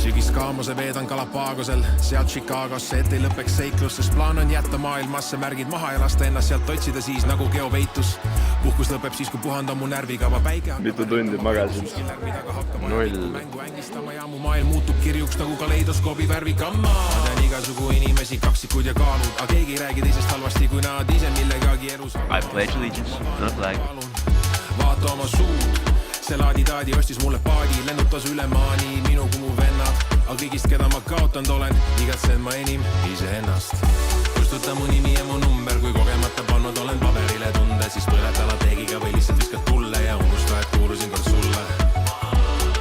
Sügis kaamuse veedan Galapagosel, sealt Chicagosse, et ei lõpeks seiklus, sest plaan on jätta maailmasse märgid maha ja lasta ennast sealt otsida siis nagu geoveitus. Puhkus lõpeb siis, kui puhand on mu närvikava päike. Mitu tundi magasin? 0. Mängu ängistama ja mu maailm muutub kirjuks nagu kaleidoskoobi värvikamma. Ma tean igasugu inimesi, kaksikud ja kaalud, aga keegi ei räägi teisest halvasti, kui nad ise millegagi elus. I pledge allegiance to the flag. Vaata oma suud. See laadi-taadi ostis mulle paadi, lennutas üle maani minu kui mu vennad. Aga kõigist, keda ma kaotanud olen, igatsen ma enim iseennast. Kustuta mu nimi ja mu number, kui kogemata pannud olen paberile tunde, siis põleta lateegiga või lihtsalt viskad tulle ja unusta, et kuulusin kord sulle.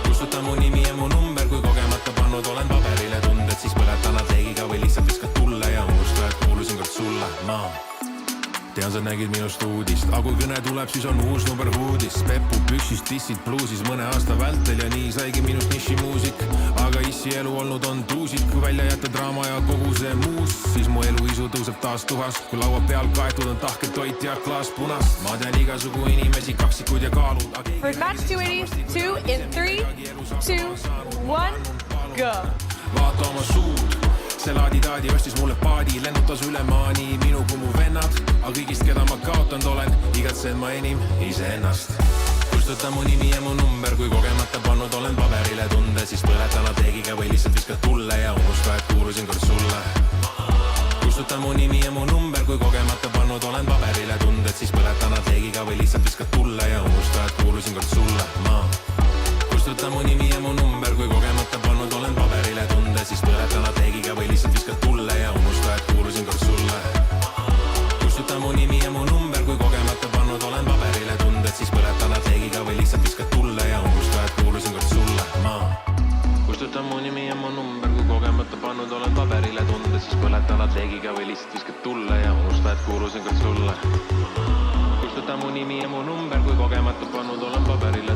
Kustuta mu nimi ja mu number, kui kogemata pannud olen paberile tunde, siis põleta lateegiga või lihtsalt viskad tulle ja unusta, et kuulusin kord sulle. Ma tean, sa nägid minust uudist, aga kui kõne tuleb, siis on uus number huudis. Peppu püksist, dissid bluusis mõne aasta vältel ja nii saigi minust nišimuusik. Aga issi elu olnud on tuusid, kui välja jätta draama ja kogu see muus, siis mu elu isu tõuseb taas tuhas, kui laua peal kaetud on tahke toit ja klaas punast. Ma tean igasugu inimesi, kaksikud ja kaalud. For match 282 in 3, 2, 1, go! Vaata oma suud. See laadi-taadi ostis mulle paadi, lennutas üle maani minu kui mu vennad. Aga kõigist, keda ma kaotanud olen, igatsen ma enim iseennast. Kustuta mu nimi ja mu number, kui kogemata pannud olen paberile tunde, siis põleta lateegiga või lihtsalt viskad tulle ja unusta, et kuulusin kord sulle. Kustuta mu nimi ja mu number, kui kogemata pannud olen paberile tunde, siis põleta lateegiga või lihtsalt viskad tulle ja unusta, et kuulusin kord sulle. Ma kustuta mu nimi ja mu number, kui kogemata pannud olen paberile tunde, siis põleta lateegiga või lihtsalt viskad tulle ja unusta, et kuulusin kord sulle. Kustuta mu nimi ja mu number, kui kogemata pannud olen paberile tunde, siis põleta lateegiga või lihtsalt viskad tulle ja unusta, et kuulusin kord sulle. Ma kustuta mu nimi ja mu number, kui kogemata pannud olen paberile tunde, siis põleta lateegiga või lihtsalt viskad tulle ja unusta, et kuulusin kord sulle. Kustuta mu nimi ja mu number, kui kogemata pannud olen paberile